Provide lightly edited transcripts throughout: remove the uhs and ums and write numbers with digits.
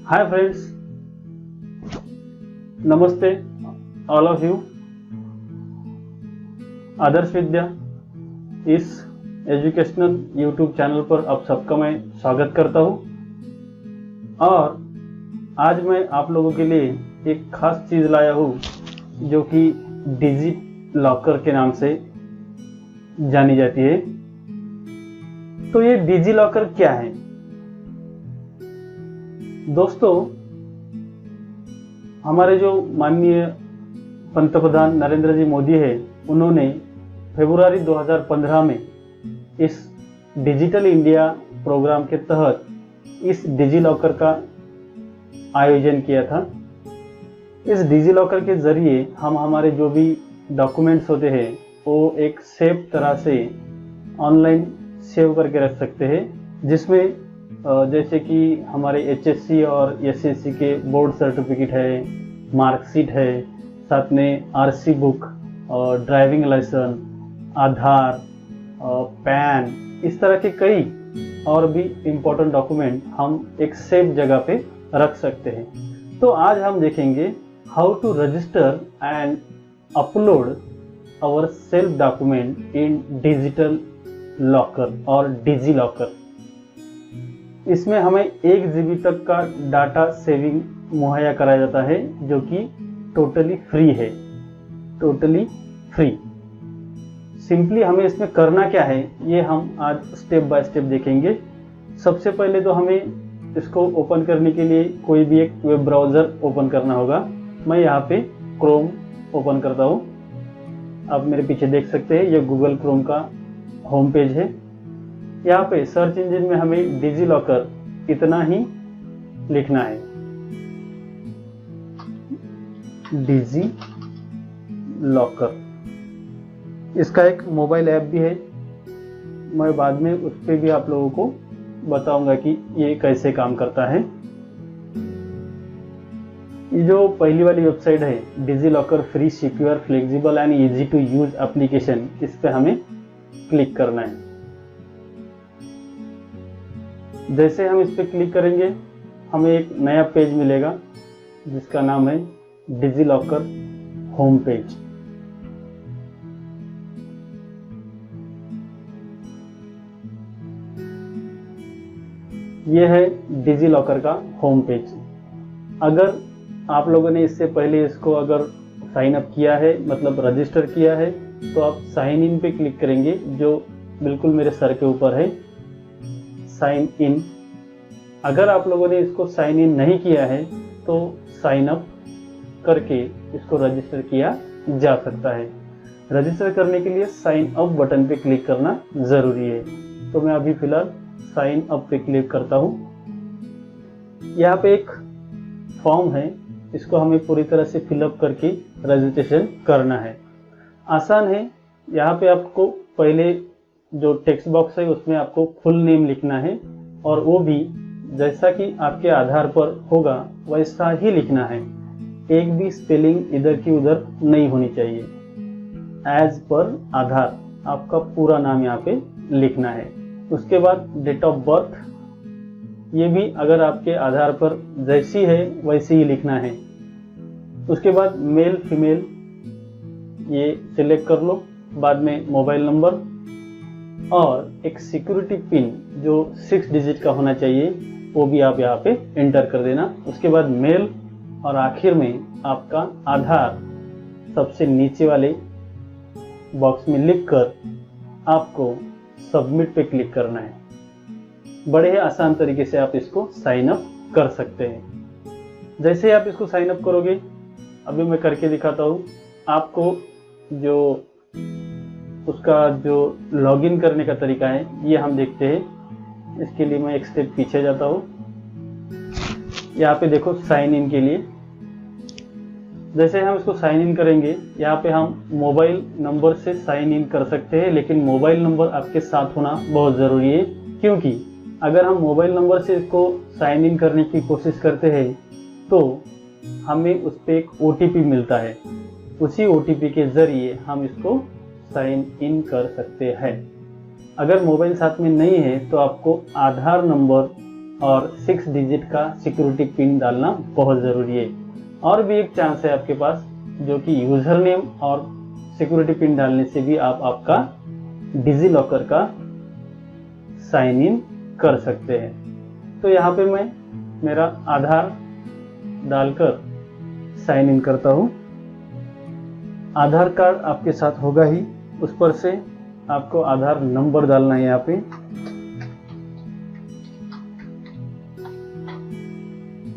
Hi friends, नमस्ते all of you. Adarsh Vidya इस educational YouTube channel पर आप सबका मैं स्वागत करता हूं। और आज मैं आप लोगों के लिए एक खास चीज़ लाया हूं जो कि डिजी लॉकर के नाम से जानी जाती है। तो ये डिजी लॉकर क्या है दोस्तों? हमारे जो माननीय पंतप्रधान नरेंद्र जी मोदी है, उन्होंने फरवरी 2015 में इस डिजिटल इंडिया प्रोग्राम के तहत इस डिजी लॉकर का आयोजन किया था। इस डिजी लॉकर के जरिए हम हमारे जो भी डॉक्यूमेंट्स होते हैं वो एक सेफ तरह से ऑनलाइन सेव करके रख सकते हैं, जिसमें जैसे कि हमारे एचएससी और एसएससी के बोर्ड सर्टिफिकेट है, मार्कशीट है, साथ में आरसी बुक और ड्राइविंग लाइसेंस, आधार, पैन, इस तरह के कई और भी इम्पोर्टेंट डॉक्यूमेंट हम एक सेफ जगह पे रख सकते हैं। तो आज हम देखेंगे how to register and upload our self document in digital locker और डिजी लॉकर। इसमें हमें 1 GB तक का डाटा सेविंग मुहैया कराया जाता है, जो कि टोटली फ्री है, टोटली फ्री। सिंपली हमें इसमें करना क्या है ये हम आज स्टेप बाय स्टेप देखेंगे। सबसे पहले तो हमें इसको ओपन करने के लिए कोई भी एक वेब ब्राउज़र ओपन करना होगा। मैं यहाँ पे क्रोम ओपन करता हूँ। आप मेरे पीछे देख सकते हैं, ये गूगल क्रोम का होम पेज है। यहाँ पे सर्च इंजन में हमें डिजी लॉकर इतना ही लिखना है, डिजी लॉकर। इसका एक मोबाइल ऐप भी है, मैं बाद में उस पर भी आप लोगों को बताऊंगा कि ये कैसे काम करता है। ये जो पहली वाली वेबसाइट है DigiLocker free, secure, flexible and easy to use application, इस पे हमें क्लिक करना है। जैसे हम इस पर क्लिक करेंगे हमें एक नया पेज मिलेगा जिसका नाम है डिजी लॉकर होम पेज। यह है डिजी लॉकर का होम पेज। अगर आप लोगों ने इससे पहले इसको अगर साइन अप किया है, मतलब रजिस्टर किया है, तो आप साइन इन पे क्लिक करेंगे, जो बिल्कुल मेरे सर के ऊपर है, साइन इन। अगर आप लोगों ने इसको साइन इन नहीं किया है तो साइन अप करके इसको रजिस्टर किया जा सकता है। रजिस्टर करने के लिए साइन अप बटन पे क्लिक करना ज़रूरी है। तो मैं अभी फिलहाल साइन अप पे क्लिक करता हूँ। यहाँ पे एक फॉर्म है, इसको हमें पूरी तरह से फिलअप करके रजिस्ट्रेशन करना है। आसान है। यहाँ पे आपको पहले जो टेक्स्ट बॉक्स है उसमें आपको फुल नेम लिखना है, और वो भी जैसा कि आपके आधार पर होगा वैसा ही लिखना है। एक भी स्पेलिंग इधर की उधर नहीं होनी चाहिए। एज पर आधार आपका पूरा नाम यहाँ पे लिखना है। उसके बाद डेट ऑफ बर्थ, ये भी अगर आपके आधार पर जैसी है वैसी ही लिखना है। उसके बाद मेल फीमेल ये सिलेक्ट कर लो। बाद में मोबाइल नंबर और एक सिक्योरिटी पिन जो 6 डिजिट का होना चाहिए, वो भी आप यहाँ पे एंटर कर देना। उसके बाद मेल, और आखिर में आपका आधार सबसे नीचे वाले बॉक्स में लिखकर आपको सबमिट पे क्लिक करना है। बड़े ही आसान तरीके से आप इसको साइन अप कर सकते हैं। जैसे आप इसको साइन अप करोगे, अभी मैं करके दिखाता हूँ आपको। जो उसका जो लॉगिन करने का तरीका है ये हम देखते हैं। इसके लिए मैं एक स्टेप पीछे जाता हूँ। यहाँ पे देखो साइन इन के लिए, जैसे हम इसको साइन इन करेंगे, यहाँ पे हम मोबाइल नंबर से साइन इन कर सकते हैं, लेकिन मोबाइल नंबर आपके साथ होना बहुत ज़रूरी है। क्योंकि अगर हम मोबाइल नंबर से इसको साइन इन करने की कोशिश करते हैं तो हमें उस पर एक OTP मिलता है। उसी OTP के ज़रिए हम इसको साइन इन कर सकते हैं। अगर मोबाइल साथ में नहीं है तो आपको आधार नंबर और 6 डिजिट का सिक्योरिटी पिन डालना बहुत ज़रूरी है। और भी एक चांस है आपके पास, जो कि यूज़र नेम और सिक्योरिटी पिन डालने से भी आप आपका डिजी लॉकर का साइन इन कर सकते हैं। तो यहाँ पे मैं मेरा आधार डालकर साइन इन करता हूँ। आधार कार्ड आपके साथ होगा ही, उस पर से आपको आधार नंबर डालना है। यहाँ पे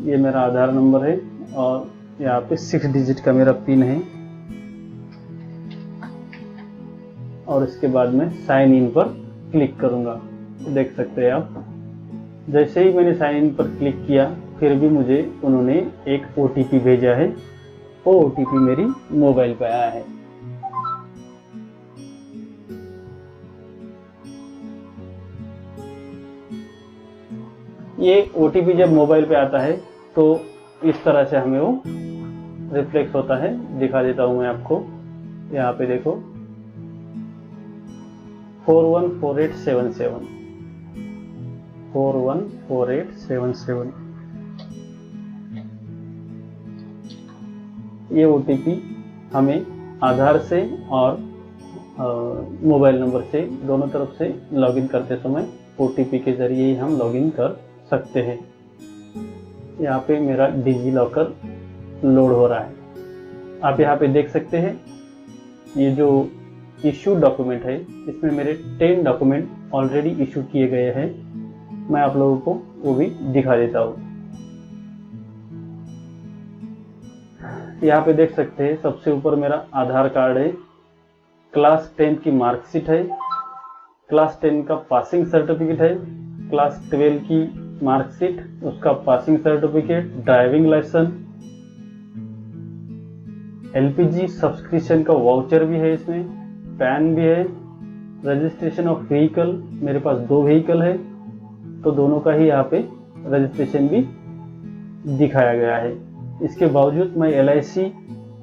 ये मेरा आधार नंबर है और यहाँ पे 6 डिजिट का मेरा पिन है। और इसके बाद मैं साइन इन पर क्लिक करूँगा। देख सकते हैं आप, जैसे ही मैंने साइन इन पर क्लिक किया फिर भी मुझे उन्होंने एक OTP भेजा है। वो OTP मेरी मोबाइल पे आया है। ये OTP जब मोबाइल पे आता है तो इस तरह से हमें वो रिफ्लेक्ट होता है। दिखा देता हूं मैं आपको। यहाँ पे देखो 414877 414877 ये OTP हमें आधार से और मोबाइल नंबर से दोनों तरफ से लॉगिन करते समय OTP के जरिए ही हम लॉगिन कर सकते हैं। यहाँ पे मेरा डिजी लॉकर लोड हो रहा है। आप यहाँ पे देख सकते हैं, ये जो इशू डॉक्यूमेंट है इसमें मेरे 10 डॉक्यूमेंट ऑलरेडी इशू किए गए हैं। मैं आप लोगों को वो भी दिखा देता हूँ। यहाँ पे देख सकते हैं, सबसे ऊपर मेरा आधार कार्ड है, क्लास 10 की मार्कशीट है, क्लास 10 का पासिंग सर्टिफिकेट है, क्लास 12 की मार्कशीट, उसका passing certificate, driving licence, LPG subscription का वाउचर भी है, इसमें पैन भी है, रजिस्ट्रेशन ऑफ व्हीकल, मेरे पास 2 व्हीकल है तो दोनों का ही यहाँ पे रजिस्ट्रेशन भी दिखाया गया है। इसके बावजूद मैं LIC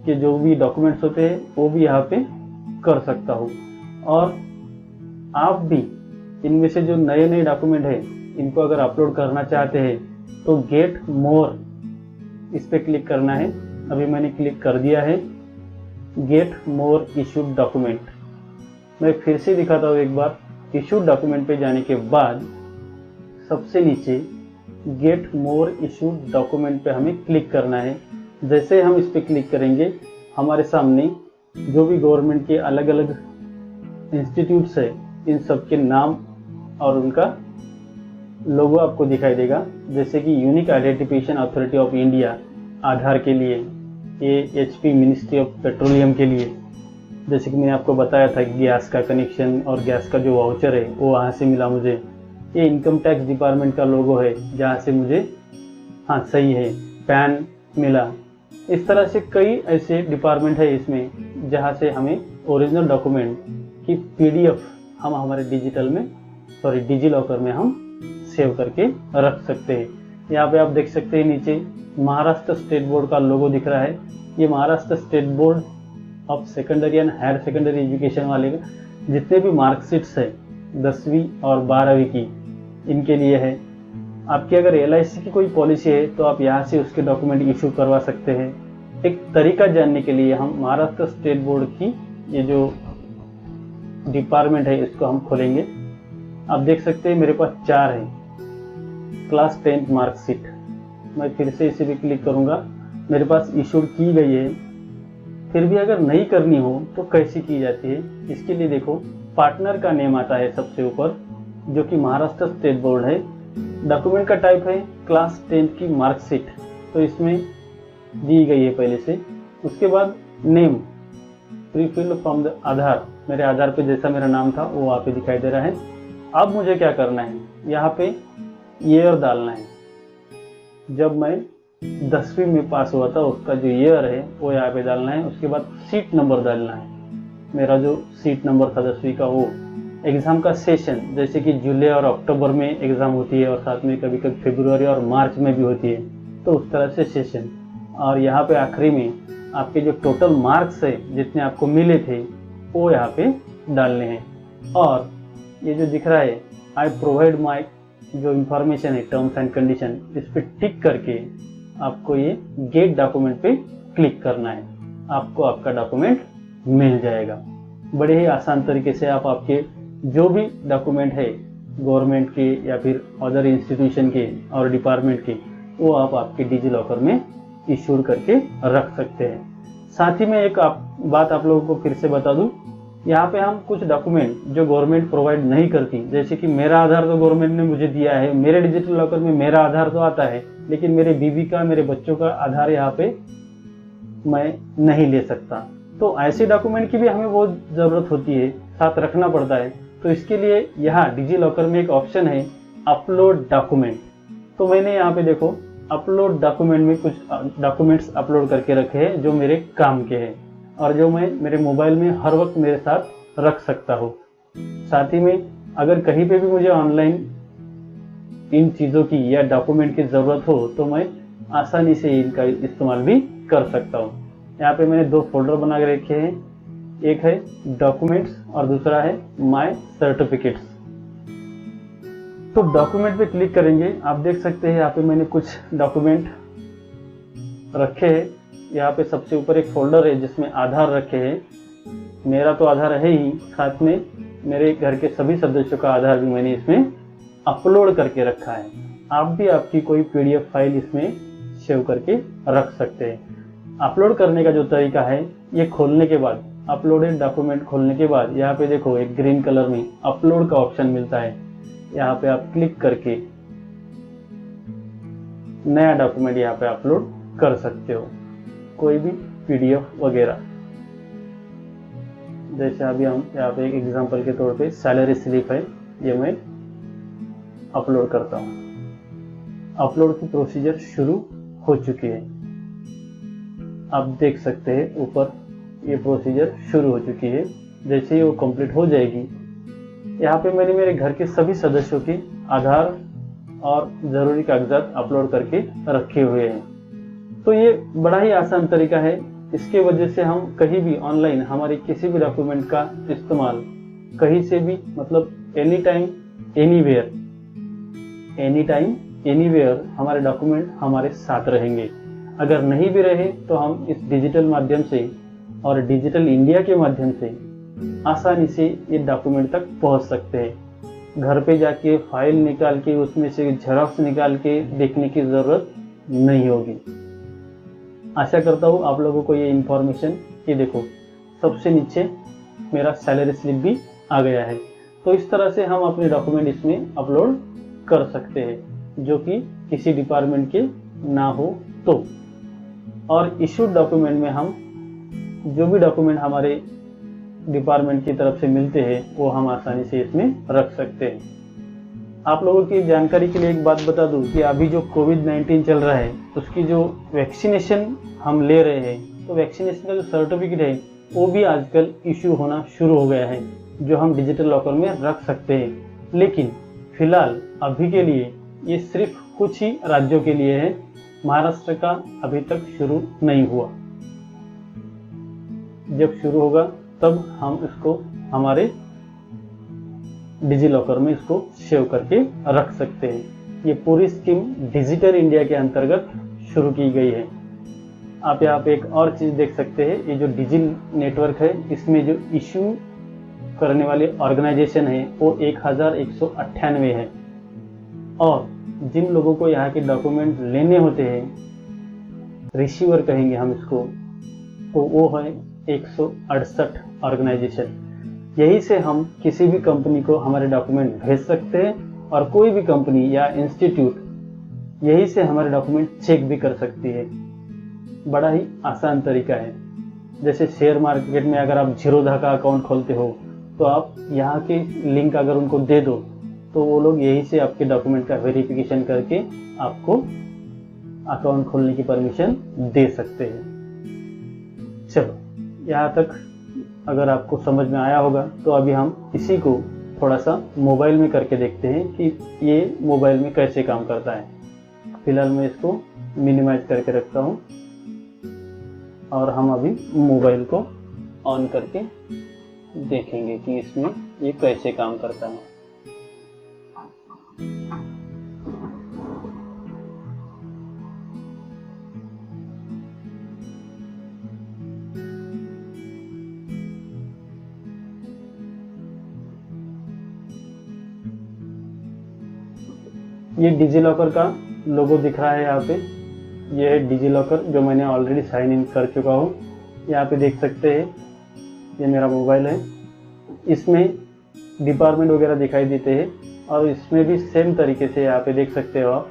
के जो भी डॉक्यूमेंट्स होते हैं वो भी यहाँ पे कर सकता हूँ। और आप भी इनमें से जो नए नए डॉक्यूमेंट है इनको अगर अपलोड करना चाहते हैं तो गेट मोर इस पे क्लिक करना है। अभी मैंने क्लिक कर दिया है, गेट मोर इशूड डॉक्यूमेंट। मैं फिर से दिखाता हूँ एक बार। इशूड डॉक्यूमेंट पे जाने के बाद सबसे नीचे गेट मोर इशूड डॉक्यूमेंट पे हमें क्लिक करना है। जैसे हम इस पे क्लिक करेंगे हमारे सामने जो भी गवर्नमेंट के अलग अलग इंस्टीट्यूट्स है इन सब के नाम और उनका लोगो आपको दिखाई देगा। जैसे कि unique identification authority of India Aadhaar के लिए, ये HP मिनिस्ट्री ऑफ पेट्रोलियम के लिए, जैसे कि मैंने आपको बताया था गैस का कनेक्शन और गैस का जो वाउचर है वो वहाँ से मिला मुझे। ये इनकम टैक्स डिपार्टमेंट का लोगो है जहाँ से मुझे, हाँ सही है, पैन मिला। इस तरह से कई ऐसे डिपार्टमेंट है इसमें जहाँ से हमें ओरिजिनल डॉक्यूमेंट की PDF हम हमारे डिजी लॉकर में हम सेव करके रख सकते हैं। यहाँ पे आप देख सकते हैं नीचे महाराष्ट्र स्टेट बोर्ड का लोगो दिख रहा है। ये Maharashtra state board of secondary and higher secondary education वाले जितने भी मार्कशीट्स है 10वीं और 12वीं की, इनके लिए है। आपकी अगर LIC की कोई पॉलिसी है तो आप यहाँ से उसके डॉक्यूमेंट इशू करवा सकते हैं। एक तरीका जानने के लिए हम महाराष्ट्र स्टेट बोर्ड की ये जो डिपार्टमेंट है इसको हम खोलेंगे। आप देख सकते हैं मेरे पास 4 है क्लास 10 मार्कशीट। मैं फिर से इसे भी क्लिक करूंगा, मेरे पास इशू की गई है। फिर भी अगर नहीं करनी हो तो कैसी की जाती है, इसके लिए देखो पार्टनर का नेम आता है सबसे ऊपर, जो कि महाराष्ट्र स्टेट बोर्ड है। डॉक्यूमेंट का टाइप है क्लास 10 की मार्कशीट, तो इसमें दी गई है पहले से। उसके बाद नेम प्रीफिल्ड फ्रॉम द आधार, मेरे आधार पे जैसा मेरा नाम था वो वहाँ पे दिखाई दे रहा है। अब मुझे क्या करना है, यहाँ पे ईयर डालना है। जब मैं 10वीं में पास हुआ था उसका जो ईयर है वो यहाँ पे डालना है। उसके बाद सीट नंबर डालना है। मेरा जो सीट नंबर था 10वीं का, वो एग्ज़ाम का सेशन, जैसे कि जुलाई और अक्टूबर में एग्ज़ाम होती है और साथ में कभी कभी फरवरी और मार्च में भी होती है, तो उस तरह से सेशन। और यहाँ पे आखिरी में आपके जो टोटल मार्क्स है जितने आपको मिले थे वो यहाँ पे डालने हैं। और ये जो दिख रहा है आई प्रोवाइड माई जो इंफॉर्मेशन है टर्म्स एंड कंडीशन, इस पर टिक करके आपको ये गेट डॉक्यूमेंट पे क्लिक करना है। आपको आपका डॉक्यूमेंट मिल जाएगा। बड़े ही आसान तरीके से आप आपके जो भी डॉक्यूमेंट है गवर्नमेंट के या फिर अदर इंस्टीट्यूशन के और डिपार्टमेंट के, वो आप आपके डिजी लॉकर में इशूड करके रख सकते हैं। साथ ही में एक बात आप लोगों को फिर से बता दूं, यहाँ पे हम कुछ डॉक्यूमेंट जो गवर्नमेंट प्रोवाइड नहीं करती, जैसे कि मेरा आधार तो गवर्नमेंट ने मुझे दिया है, मेरे डिजिटल लॉकर में मेरा आधार तो आता है, लेकिन मेरे बीवी का, मेरे बच्चों का आधार यहाँ पे मैं नहीं ले सकता। तो ऐसे डॉक्यूमेंट की भी हमें बहुत ज़रूरत होती है, साथ रखना पड़ता है। तो इसके लिए यहाँ डिजी लॉकर में एक ऑप्शन है अपलोड डॉक्यूमेंट। तो मैंने यहाँ पे देखो अपलोड डॉक्यूमेंट में कुछ डॉक्यूमेंट्स अपलोड करके रखे हैं जो मेरे काम के हैं और जो मैं मेरे मोबाइल में हर वक्त मेरे साथ रख सकता हूँ। साथ ही में अगर कहीं पे भी मुझे ऑनलाइन इन चीज़ों की या डॉक्यूमेंट की ज़रूरत हो तो मैं आसानी से इनका इस्तेमाल भी कर सकता हूँ। यहाँ पे मैंने 2 फोल्डर बना के रखे हैं, एक है डॉक्यूमेंट्स और दूसरा है माय सर्टिफिकेट्स। तो डॉक्यूमेंट पे क्लिक करेंगे, आप देख सकते हैं यहाँ पे मैंने कुछ डॉक्यूमेंट रखे हैं। यहाँ पे सबसे ऊपर एक फोल्डर है जिसमें आधार रखे हैं। मेरा तो आधार है ही, साथ में मेरे घर के सभी सदस्यों का आधार भी मैंने इसमें अपलोड करके रखा है। आप भी आपकी कोई पीडीएफ फाइल इसमें सेव करके रख सकते हैं। अपलोड करने का जो तरीका है, ये खोलने के बाद अपलोडेड डॉक्यूमेंट खोलने के बाद यहाँ पे देखो एक ग्रीन कलर में अपलोड का ऑप्शन मिलता है। यहाँ पे आप क्लिक करके नया डॉक्यूमेंट यहाँ पे अपलोड कर सकते हो, कोई भी पीडीएफ वगैरह। जैसे अभी हम यहाँ पे एक एग्जांपल के तौर पे सैलरी स्लिप है, ये मैं अपलोड करता हूँ। अपलोड की प्रोसीजर शुरू हो चुकी है। आप देख सकते हैं ऊपर ये प्रोसीजर शुरू हो चुकी है। जैसे ही वो कंप्लीट हो जाएगी, यहाँ पे मैंने मेरे घर के सभी सदस्यों के आधार और ज़रूरी कागजात अपलोड करके रखे हुए हैं। तो ये बड़ा ही आसान तरीका है। इसके वजह से हम कहीं भी ऑनलाइन हमारे किसी भी डॉक्यूमेंट का इस्तेमाल कहीं से भी, मतलब एनी टाइम एनीवेयर हमारे डॉक्यूमेंट हमारे साथ रहेंगे। अगर नहीं भी रहे तो हम इस डिजिटल माध्यम से और डिजिटल इंडिया के माध्यम से आसानी से ये डॉक्यूमेंट तक पहुंच सकते हैं। घर पे जाके फाइल निकाल के उसमें से झेरॉक्स निकाल के देखने की ज़रूरत नहीं होगी। आशा करता हूँ आप लोगों को ये इन्फॉर्मेशन, ये देखो सबसे नीचे मेरा सैलरी स्लिप भी आ गया है। तो इस तरह से हम अपने डॉक्यूमेंट इसमें अपलोड कर सकते हैं जो कि किसी डिपार्टमेंट के ना हो तो। और इशूड डॉक्यूमेंट में हम जो भी डॉक्यूमेंट हमारे डिपार्टमेंट की तरफ से मिलते हैं वो हम आसानी से इसमें रख सकते हैं। आप लोगों की जानकारी के लिए एक बात बता दूं कि अभी जो कोविड-19 चल रहा है उसकी जो वैक्सीनेशन हम ले रहे हैं, तो वैक्सीनेशन का जो सर्टिफिकेट है वो भी आजकल इशू होना शुरू हो गया है, जो हम डिजिटल लॉकर में रख सकते हैं। लेकिन फिलहाल अभी के लिए ये सिर्फ कुछ ही राज्यों के लिए है। महाराष्ट्र का अभी तक शुरू नहीं हुआ। जब शुरू होगा तब हम इसको हमारे डिजी लॉकर में इसको सेव करके रख सकते हैं। ये पूरी स्कीम डिजिटल इंडिया के अंतर्गत शुरू की गई है। आप यहाँ पे एक और चीज़ देख सकते हैं, ये जो डिजी नेटवर्क है इसमें जो इशू करने वाले ऑर्गेनाइजेशन है वो 1198 है और जिन लोगों को यहाँ के डॉक्यूमेंट लेने होते हैं, रिसीवर कहेंगे हम इसको, तो वो है 168 ऑर्गेनाइजेशन। यही से हम किसी भी कंपनी को हमारे डॉक्यूमेंट भेज सकते हैं और कोई भी कंपनी या इंस्टीट्यूट यही से हमारे डॉक्यूमेंट चेक भी कर सकती है। बड़ा ही आसान तरीका है। जैसे शेयर मार्केट में अगर आप जीरोधा का अकाउंट खोलते हो तो आप यहाँ के लिंक अगर उनको दे दो तो वो लोग यही से आपके डॉक्यूमेंट का वेरिफिकेशन करके आपको अकाउंट खोलने की परमिशन दे सकते हैं। चलो, यहाँ तक अगर आपको समझ में आया होगा तो अभी हम इसी को थोड़ा सा मोबाइल में करके देखते हैं कि ये मोबाइल में कैसे काम करता है। फिलहाल मैं इसको मिनिमाइज करके रखता हूँ और हम अभी मोबाइल को ऑन करके देखेंगे कि इसमें ये कैसे काम करता है। ये डिजी लॉकर का लोगो दिख रहा है यहाँ पे, ये है डिजी लॉकर जो मैंने ऑलरेडी साइन इन कर चुका हूँ। यहाँ पे देख सकते हैं ये मेरा मोबाइल है, इसमें डिपार्टमेंट वगैरह दिखाई देते हैं और इसमें भी सेम तरीके से यहाँ पे देख सकते हो आप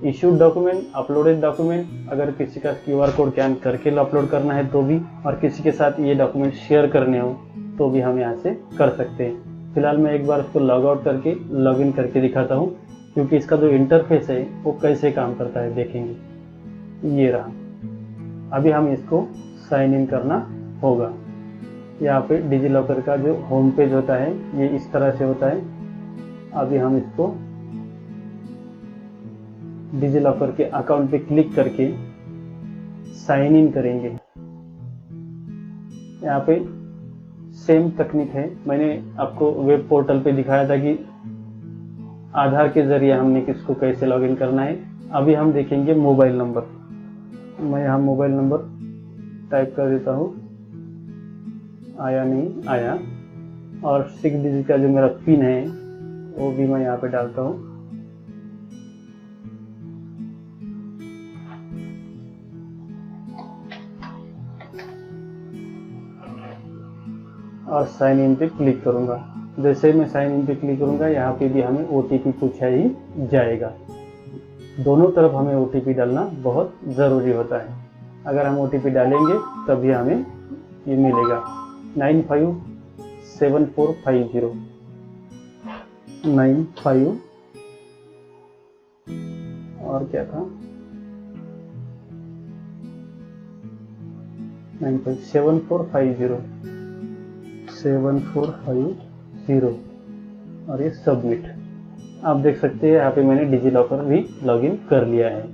इशूड डॉक्यूमेंट, अपलोडेड डॉक्यूमेंट, अगर किसी का QR कोड स्कैन करके अपलोड करना है तो भी, और किसी के साथ ये डॉक्यूमेंट शेयर करने हो तो भी हम यहाँ से कर सकते हैं। फिलहाल मैं एक बार इसको लॉग आउट करके लॉग इन करके दिखाता हूँ, क्योंकि इसका जो इंटरफेस है वो कैसे काम करता है देखेंगे। ये रहा, अभी हम इसको साइन इन करना होगा। यहाँ पे डिजी लॉकर का जो होम पेज होता है ये इस तरह से होता है। अभी हम इसको डिजी लॉकर के अकाउंट पे क्लिक करके साइन इन करेंगे। यहाँ पे सेम तकनीक है, मैंने आपको वेब पोर्टल पे दिखाया था कि आधार के जरिए हमने किसको कैसे लॉगिन करना है। अभी हम देखेंगे मोबाइल नंबर। मैं यहाँ मोबाइल नंबर टाइप कर देता हूँ, आया नहीं आया, और 6 डिजिट का जो मेरा पिन है वो भी मैं यहाँ पे डालता हूँ। और साइन इन पे क्लिक करूंगा। जैसे मैं साइन इन पे क्लिक करूंगा यहाँ पे भी हमें OTP पूछा ही जाएगा। दोनों तरफ हमें OTP डालना बहुत ज़रूरी होता है। अगर हम OTP डालेंगे तभी हमें ये मिलेगा 957450 95 और क्या था 7450 और ये सबमिट। आप देख सकते हैं यहाँ पे मैंने डिजी लॉकर भी लॉगिन कर लिया है।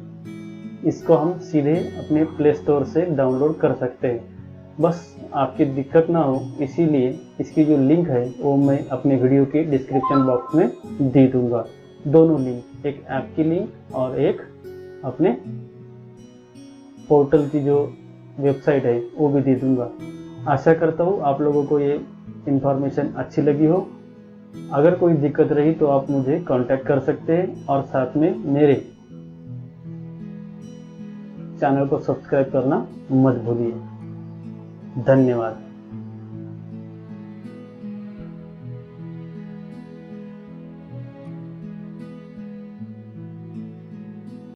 इसको हम सीधे अपने प्ले स्टोर से डाउनलोड कर सकते हैं। बस आपकी दिक्कत ना हो इसीलिए इसकी जो लिंक है वो मैं अपने वीडियो के डिस्क्रिप्शन बॉक्स में दे दूंगा। दोनों लिंक, एक ऐप की लिंक और एक अपने पोर्टल की जो वेबसाइट है वो भी दे दूंगा। आशा करता हूँ आप लोगों को ये इन्फॉर्मेशन अच्छी लगी हो। अगर कोई दिक्कत रही तो आप मुझे कांटेक्ट कर सकते हैं और साथ में मेरे चैनल को सब्सक्राइब करना मत भूलिए। धन्यवाद।